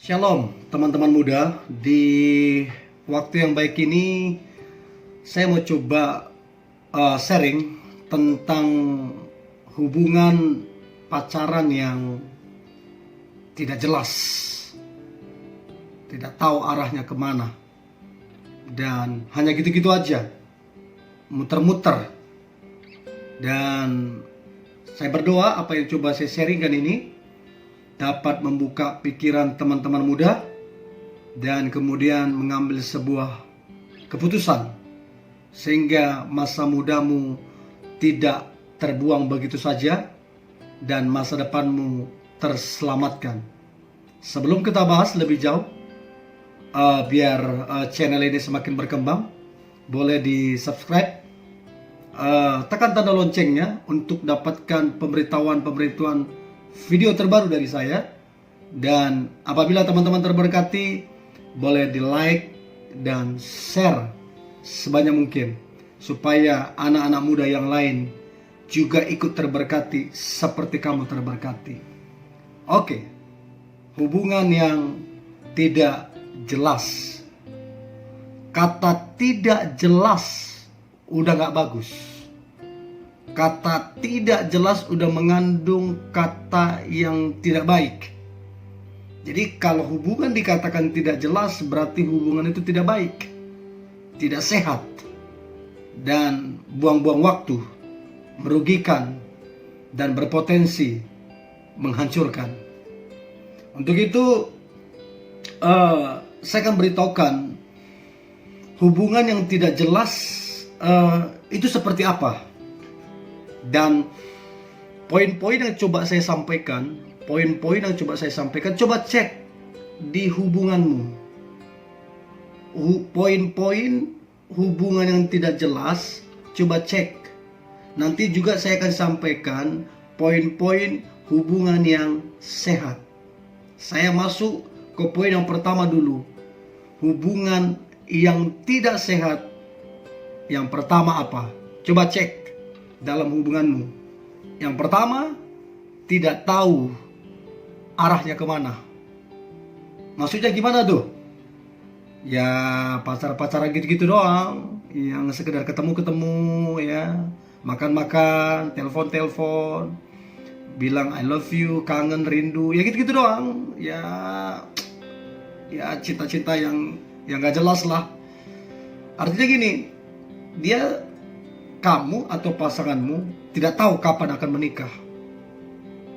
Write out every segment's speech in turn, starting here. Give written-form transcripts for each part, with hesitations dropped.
Shalom teman-teman muda. Di waktu yang baik ini saya mau coba sharing tentang hubungan pacaran yang tidak jelas, tidak tahu arahnya kemana, dan hanya gitu-gitu aja, muter-muter. Dan saya berdoa apa yang coba saya sharingkan ini dapat membuka pikiran teman-teman muda dan kemudian mengambil sebuah keputusan sehingga masa mudamu tidak terbuang begitu saja dan masa depanmu terselamatkan. Sebelum kita bahas lebih jauh, biar channel ini semakin berkembang, boleh di subscribe, tekan tanda loncengnya untuk dapatkan pemberitahuan video terbaru dari saya. Dan apabila teman-teman terberkati, boleh di like dan share sebanyak mungkin supaya anak-anak muda yang lain juga ikut terberkati seperti kamu terberkati. Oke, hubungan yang tidak jelas. Kata tidak jelas udah gak bagus. Kata tidak jelas udah mengandung kata yang tidak baik. Jadi kalau hubungan dikatakan tidak jelas, berarti hubungan itu tidak baik, tidak sehat, dan buang-buang waktu, merugikan, dan berpotensi menghancurkan. Untuk itu saya akan beritahukan hubungan yang tidak jelas itu seperti apa. Dan poin-poin yang coba saya sampaikan, coba cek di hubunganmu. Poin-poin hubungan yang tidak jelas, coba cek. Nanti juga saya akan sampaikan poin-poin hubungan yang sehat. Saya masuk ke poin yang pertama dulu. Hubungan yang tidak sehat. Yang pertama apa? Coba cek dalam hubunganmu. Yang pertama, tidak tahu arahnya kemana. Maksudnya gimana tuh? Ya pacar-pacaran gitu-gitu doang, yang sekedar ketemu-ketemu ya, makan-makan, telepon-telepon, bilang I love you, kangen, rindu, ya gitu-gitu doang. Ya cinta-cinta yang gak jelas lah. Artinya gini, kamu atau pasanganmu tidak tahu kapan akan menikah.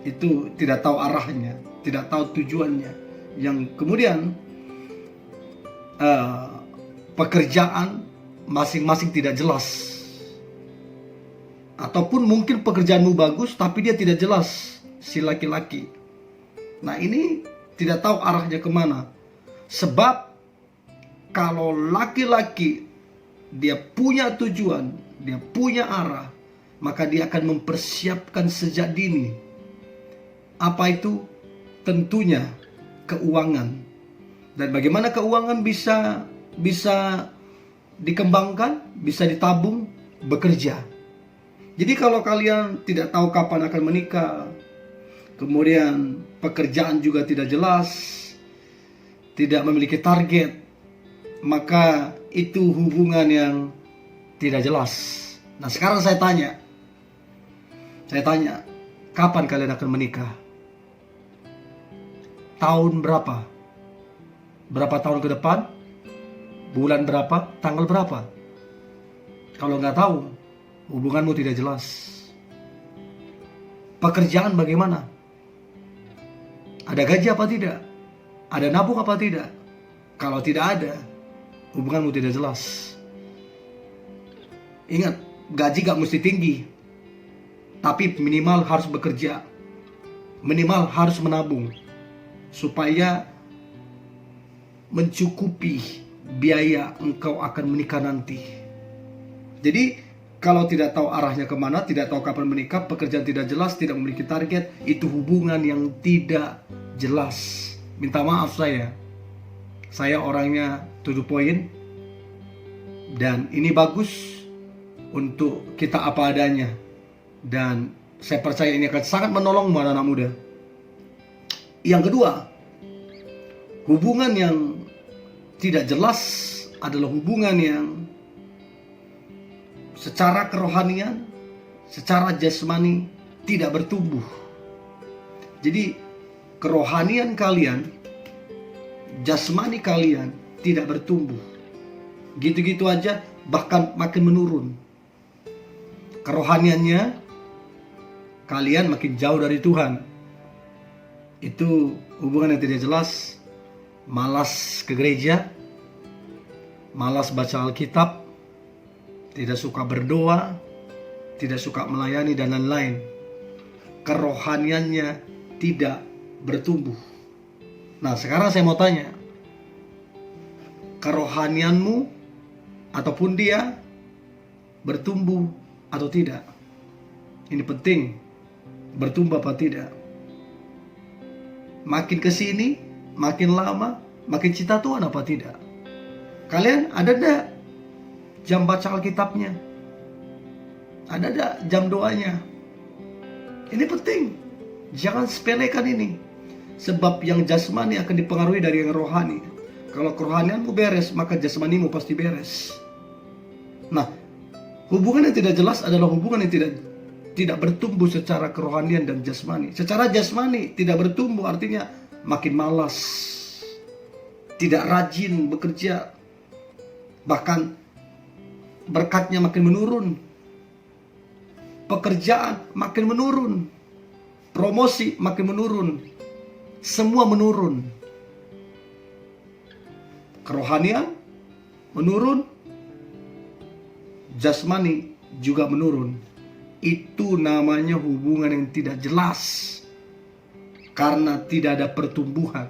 Itu tidak tahu arahnya, tidak tahu tujuannya. Yang kemudian pekerjaan masing-masing tidak jelas. Ataupun mungkin pekerjaanmu bagus tapi dia tidak jelas, si laki-laki. Nah ini tidak tahu arahnya kemana. Sebab kalau laki-laki dia punya tujuan, dia punya arah, maka dia akan mempersiapkan sejak dini. Apa itu? Tentunya keuangan. Dan bagaimana keuangan bisa dikembangkan, bisa ditabung, bekerja. Jadi kalau kalian tidak tahu kapan akan menikah, kemudian pekerjaan juga tidak jelas, tidak memiliki target, maka itu hubungan yang tidak jelas. Nah sekarang saya tanya, kapan kalian akan menikah? Tahun berapa? Berapa tahun ke depan? Bulan berapa? Tanggal berapa? Kalau nggak tahu, hubunganmu tidak jelas. Pekerjaan bagaimana? Ada gaji apa tidak? Ada nabung apa tidak? Kalau tidak ada, hubunganmu tidak jelas. Ingat, gaji gak mesti tinggi, tapi minimal harus bekerja, minimal harus menabung, supaya mencukupi biaya engkau akan menikah nanti. Jadi kalau tidak tahu arahnya kemana, tidak tahu kapan menikah, pekerjaan tidak jelas, tidak memiliki target, itu hubungan yang tidak jelas. Minta maaf saya orangnya to the point, dan ini bagus untuk kita apa adanya. Dan saya percaya ini akan sangat menolong anak-anak muda. Yang kedua, Hubungan yang tidak jelas adalah hubungan yang secara kerohanian, secara jasmani tidak bertumbuh. Jadi kerohanian kalian, jasmani kalian tidak bertumbuh. Gitu-gitu aja, bahkan makin menurun. Kerohaniannya kalian makin jauh dari Tuhan. Itu hubungan yang tidak jelas. Malas ke gereja, malas baca Alkitab, tidak suka berdoa, tidak suka melayani, dan lain-lain. Kerohaniannya tidak bertumbuh. Nah, sekarang saya mau tanya, kerohanianmu ataupun dia bertumbuh atau tidak? Ini penting, bertumbuh apa tidak? Makin kesini, makin lama, makin cinta Tuhan apa tidak? Kalian ada enggak jam baca Alkitabnya? Ada enggak jam doanya? Ini penting, jangan sepelekan ini. Sebab yang jasmani akan dipengaruhi dari yang rohani. Kalau kerohanianmu beres, maka jasmanimu pasti beres. Nah, hubungan yang tidak jelas adalah hubungan yang tidak bertumbuh secara kerohanian dan jasmani. Secara jasmani tidak bertumbuh artinya makin malas, tidak rajin bekerja, bahkan berkatnya makin menurun, pekerjaan makin menurun, promosi makin menurun, semua menurun. Kerohanian menurun, jasmani juga menurun. Itu namanya hubungan yang tidak jelas, karena tidak ada pertumbuhan.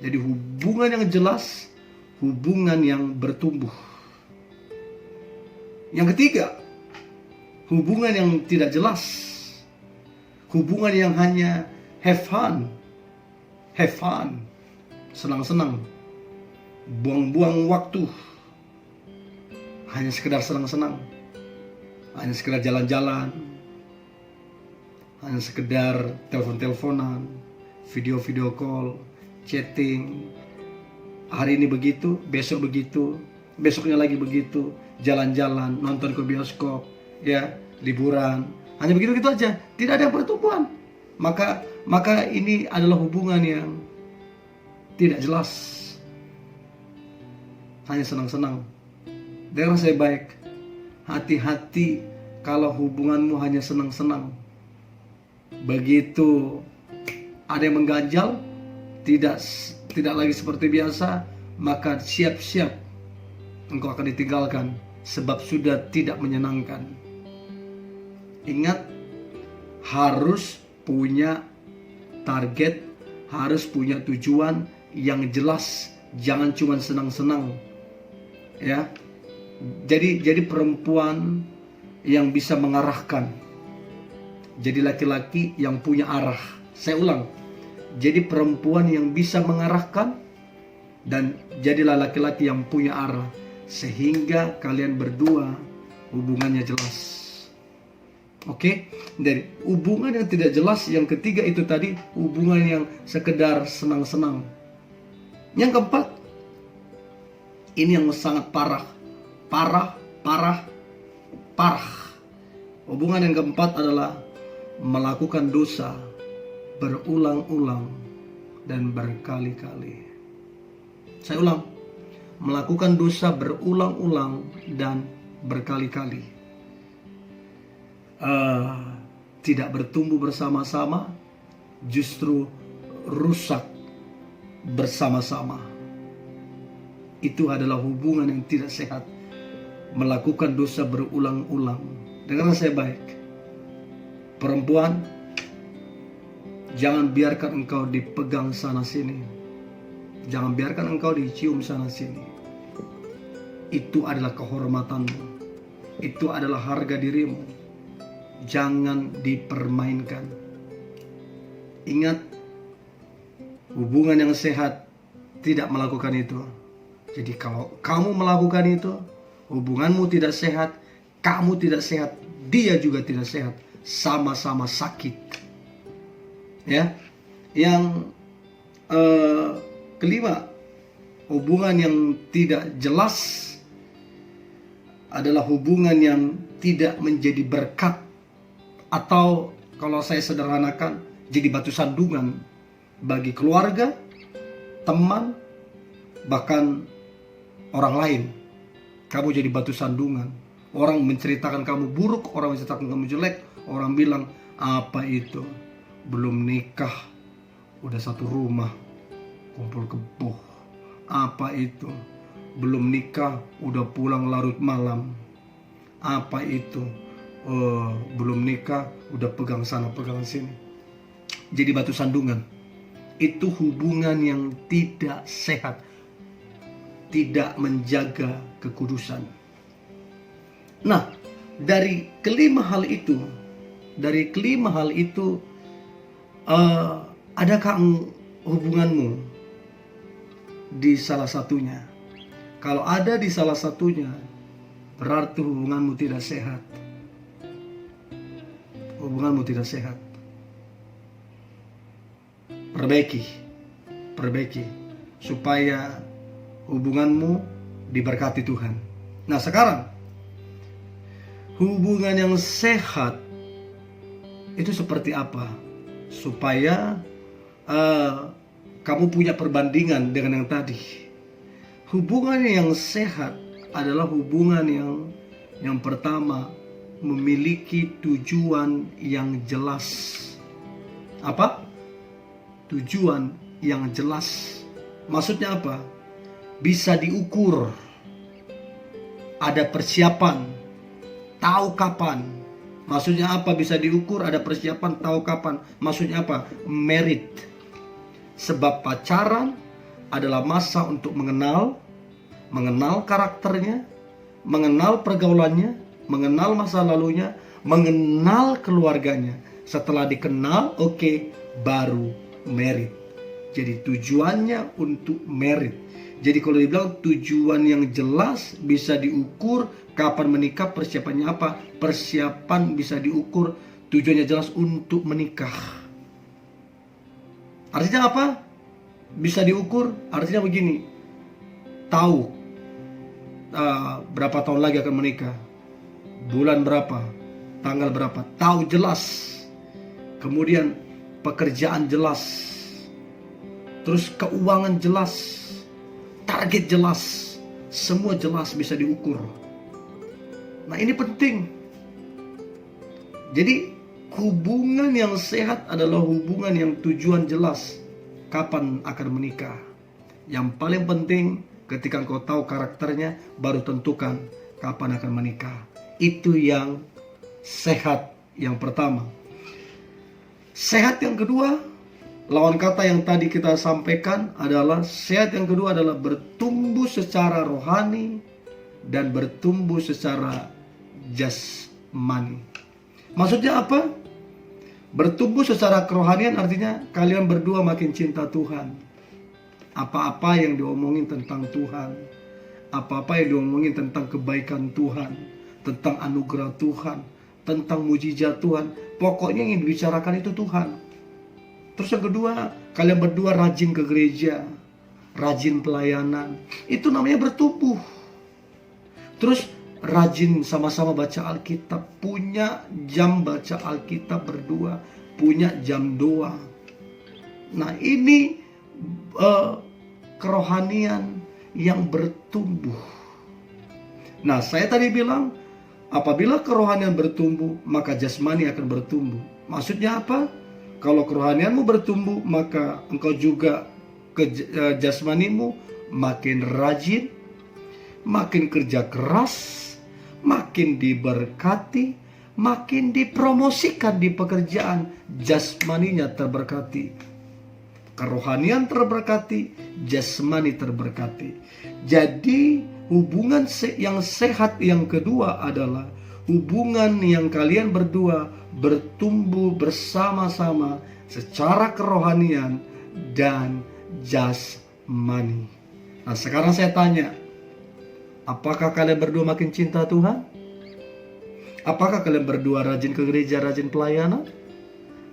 Jadi hubungan yang jelas, hubungan yang bertumbuh. Yang ketiga, hubungan yang tidak jelas, hubungan yang hanya have fun, senang-senang, buang-buang waktu, hanya sekedar senang-senang, hanya sekedar jalan-jalan, hanya sekedar telepon-teleponan, video-video call, chatting. Hari ini begitu, besok begitu, besoknya lagi begitu, jalan-jalan, nonton ke bioskop, ya, liburan. Hanya begitu-gitu aja, tidak ada pertumbuhan. Maka ini adalah hubungan yang tidak jelas, hanya senang-senang. Dengar saya baik, hati-hati kalau hubunganmu hanya senang-senang. Begitu ada yang mengganjal, tidak lagi seperti biasa, maka siap-siap engkau akan ditinggalkan, sebab sudah tidak menyenangkan. Ingat, harus punya target, harus punya tujuan yang jelas, jangan cuma senang-senang, ya. Jadi perempuan yang bisa mengarahkan, jadi laki-laki yang punya arah. Saya ulang, jadi perempuan yang bisa mengarahkan, dan jadilah laki-laki yang punya arah, sehingga kalian berdua hubungannya jelas. Oke, dari hubungan yang tidak jelas, yang ketiga itu tadi hubungan yang sekedar senang-senang. Yang keempat, ini yang sangat parah. Hubungan yang keempat adalah melakukan dosa berulang-ulang dan berkali-kali. Saya ulang, melakukan dosa berulang-ulang dan berkali-kali. Tidak bertumbuh bersama-sama, justru rusak bersama-sama. Itu adalah hubungan yang tidak sehat. Melakukan dosa berulang-ulang. Dengar saya baik, perempuan, jangan biarkan engkau dipegang sana sini, jangan biarkan engkau dicium sana sini. Itu adalah kehormatanmu, itu adalah harga dirimu. Jangan dipermainkan. Ingat, hubungan yang sehat tidak melakukan itu. Jadi kalau kamu melakukan itu, hubunganmu tidak sehat, kamu tidak sehat, dia juga tidak sehat, sama-sama sakit. Ya, yang kelima, hubungan yang tidak jelas adalah hubungan yang tidak menjadi berkat, atau kalau saya sederhanakan, jadi batu sandungan bagi keluarga, teman, bahkan orang lain. Kamu jadi batu sandungan. Orang menceritakan kamu buruk, orang menceritakan kamu jelek. Orang bilang, apa itu? Belum nikah, udah satu rumah, kumpul kebo. Apa itu? Belum nikah, udah pulang larut malam. Apa itu? Belum nikah, udah pegang sana, pegang sini. Jadi batu sandungan. Itu hubungan yang tidak sehat, tidak menjaga kekudusan. Nah, dari kelima hal itu, adakah hubunganmu di salah satunya? Kalau ada di salah satunya, berarti hubunganmu tidak sehat. Hubunganmu tidak sehat. Perbaiki supaya hubunganmu diberkati Tuhan. Nah, sekarang hubungan yang sehat itu seperti apa? Supaya kamu punya perbandingan dengan yang tadi. Hubungan yang sehat adalah hubungan yang pertama memiliki tujuan yang jelas. Apa? Tujuan yang jelas. Maksudnya apa? Bisa diukur. Ada persiapan. Tahu kapan. Maksudnya apa? Bisa diukur, ada persiapan, tahu kapan. Maksudnya apa? Merit. Sebab pacaran adalah masa untuk mengenal karakternya, mengenal pergaulannya, mengenal masa lalunya, mengenal keluarganya. Setelah dikenal, oke, baru merit. Jadi tujuannya untuk merit. Jadi kalau dibilang tujuan yang jelas, bisa diukur kapan menikah, persiapannya apa? Persiapan bisa diukur, tujuannya jelas untuk menikah. Artinya apa? Bisa diukur, artinya begini. Tahu berapa tahun lagi akan menikah, bulan berapa, tanggal berapa, tahu jelas. Kemudian pekerjaan jelas, terus keuangan jelas, target jelas, semua jelas bisa diukur. Nah, ini penting. Jadi hubungan yang sehat adalah hubungan yang tujuan jelas, kapan akan menikah. Yang paling penting ketika engkau tahu karakternya, baru tentukan kapan akan menikah. Itu yang sehat yang pertama. Sehat yang kedua, lawan kata yang tadi kita sampaikan adalah sehat yang kedua adalah bertumbuh secara rohani dan bertumbuh secara jasmani. Maksudnya apa? Bertumbuh secara kerohanian artinya kalian berdua makin cinta Tuhan. Apa-apa yang diomongin tentang Tuhan, apa-apa yang diomongin tentang kebaikan Tuhan, tentang anugerah Tuhan, tentang mujizat Tuhan, pokoknya yang dibicarakan itu Tuhan. Terus yang kedua, kalian berdua rajin ke gereja, rajin pelayanan, itu namanya bertumbuh. Terus rajin sama-sama baca Alkitab, punya jam baca Alkitab berdua, punya jam doa. Nah, ini kerohanian yang bertumbuh. Nah, saya tadi bilang apabila kerohanian bertumbuh, maka jasmani akan bertumbuh. Maksudnya apa? Kalau kerohanianmu bertumbuh, maka engkau juga jasmanimu makin rajin, makin kerja keras, makin diberkati, makin dipromosikan di pekerjaan. Jasmaninya terberkati. Kerohanian terberkati, jasmani terberkati. Jadi hubungan yang sehat yang kedua adalah hubungan yang kalian berdua bertumbuh bersama-sama secara kerohanian dan jasmani. Nah, sekarang saya tanya, apakah kalian berdua makin cinta Tuhan? Apakah kalian berdua rajin ke gereja, rajin pelayanan?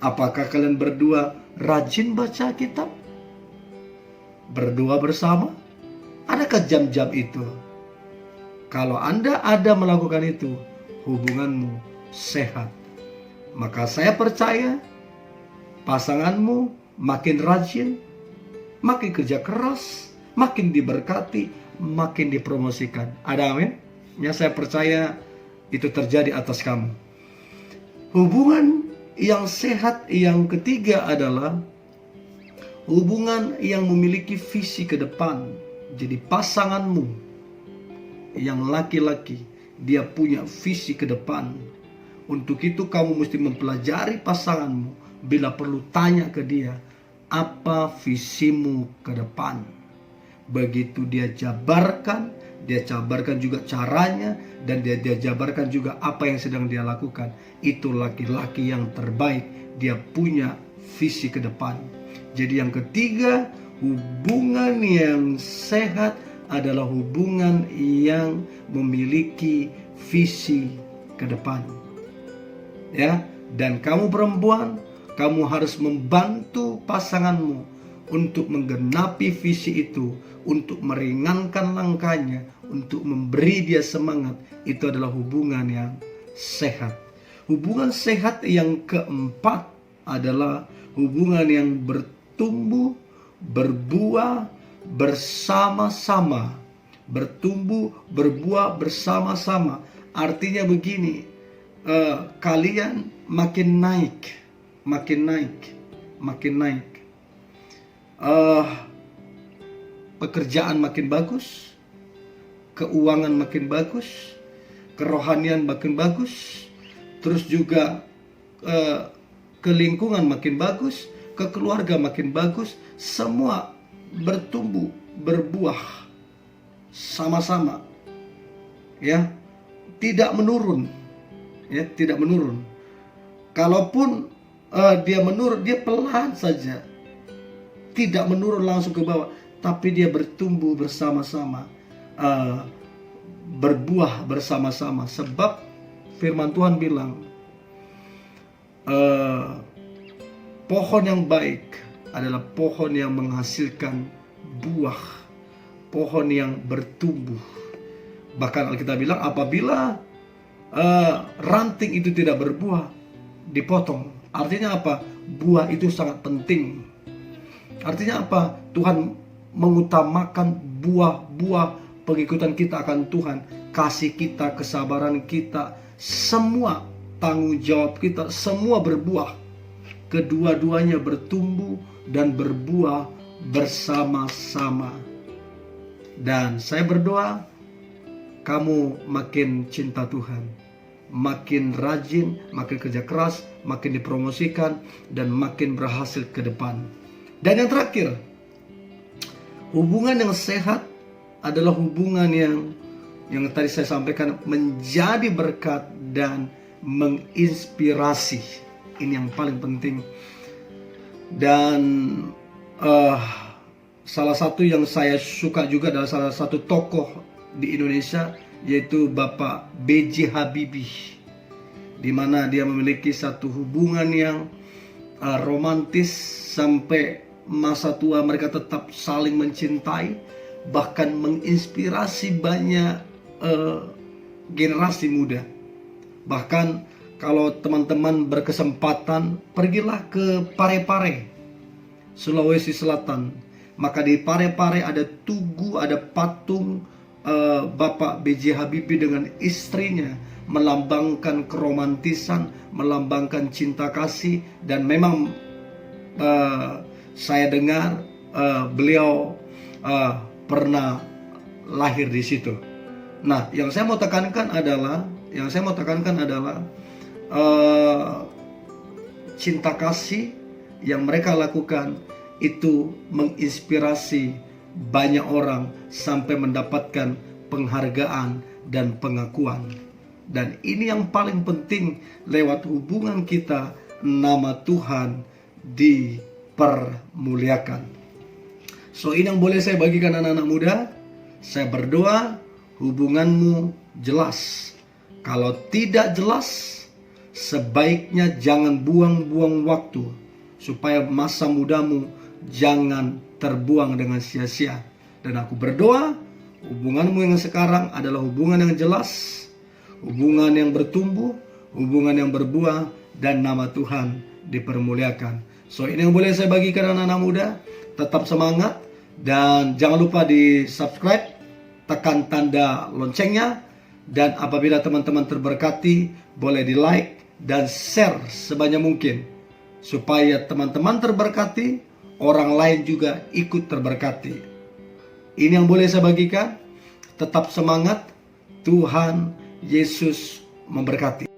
Apakah kalian berdua rajin baca kitab? berdoa bersama? Adakah jam-jam itu? Kalau Anda ada melakukan itu, hubunganmu sehat. Maka saya percaya pasanganmu makin rajin, makin kerja keras, makin diberkati, makin dipromosikan. Ada amin? Ya, saya percaya itu terjadi atas kamu. Hubungan yang sehat yang ketiga adalah hubungan yang memiliki visi ke depan. Jadi pasanganmu yang laki-laki, dia punya visi ke depan. Untuk itu kamu mesti mempelajari pasanganmu. Bila perlu tanya ke dia, apa visimu ke depan? Begitu dia jabarkan juga caranya, dan dia jabarkan juga apa yang sedang dia lakukan. Itu laki-laki yang terbaik, dia punya visi ke depan. Jadi yang ketiga, hubungan yang sehat adalah hubungan yang memiliki visi ke depan. Ya, dan kamu perempuan, kamu harus membantu pasanganmu untuk menggenapi visi itu, untuk meringankan langkahnya, untuk memberi dia semangat. Itu adalah hubungan yang sehat. Hubungan sehat yang keempat adalah hubungan yang bertumbuh, berbuah bersama-sama. Bertumbuh, berbuah bersama-sama. Artinya begini, kalian makin naik. Pekerjaan makin bagus, keuangan makin bagus, kerohanian makin bagus, terus juga ke lingkungan makin bagus, ke keluarga makin bagus, semua bertumbuh, berbuah sama-sama. Ya, tidak menurun. Ya, tidak menurun. Kalaupun dia menurun, dia pelan saja. Tidak menurun langsung ke bawah, tapi dia bertumbuh bersama-sama, berbuah bersama-sama. Sebab firman Tuhan bilang, pohon yang baik adalah pohon yang menghasilkan buah, pohon yang bertumbuh. Bahkan Alkitab bilang, apabila ranting itu tidak berbuah, dipotong. Artinya apa? Buah itu sangat penting. Artinya apa? Tuhan mengutamakan buah-buah pengikutan kita akan Tuhan, kasih kita, kesabaran kita, semua tanggung jawab kita, semua berbuah. Kedua-duanya bertumbuh dan berbuah bersama-sama. Dan saya berdoa kamu makin cinta Tuhan, makin rajin, makin kerja keras, makin dipromosikan, dan makin berhasil ke depan. Dan yang terakhir, hubungan yang sehat adalah hubungan yang tadi saya sampaikan menjadi berkat dan menginspirasi. Ini yang paling penting. Dan salah satu yang saya suka juga adalah salah satu tokoh di Indonesia, yaitu Bapak B.J. Habibie, di mana dia memiliki satu hubungan yang romantis sampai masa tua mereka tetap saling mencintai, bahkan menginspirasi banyak generasi muda. Bahkan kalau teman-teman berkesempatan, pergilah ke Parepare, Sulawesi Selatan. Maka di Parepare ada tugu, ada patung Bapak B.J. Habibie dengan istrinya, melambangkan keromantisan, melambangkan cinta kasih. Dan memang saya dengar beliau pernah lahir di situ. Nah, yang saya mau tekankan adalah cinta kasih yang mereka lakukan itu menginspirasi banyak orang sampai mendapatkan penghargaan dan pengakuan. Dan ini yang paling penting, lewat hubungan kita nama Tuhan dipermuliakan. So, ini yang boleh saya bagikan anak-anak muda. Saya berdoa hubunganmu jelas. Kalau tidak jelas, sebaiknya jangan buang-buang waktu, supaya masa mudamu jangan terbuang dengan sia-sia. Dan aku berdoa hubunganmu yang sekarang adalah hubungan yang jelas, hubungan yang bertumbuh, hubungan yang berbuah, dan nama Tuhan dipermuliakan. So ini yang boleh saya bagikan anak-anak muda. Tetap semangat dan jangan lupa di subscribe, tekan tanda loncengnya, dan apabila teman-teman terberkati boleh di like dan share sebanyak mungkin supaya teman-teman terberkati, orang lain juga ikut terberkati. Ini yang boleh saya bagikan. Tetap semangat. Tuhan Yesus memberkati.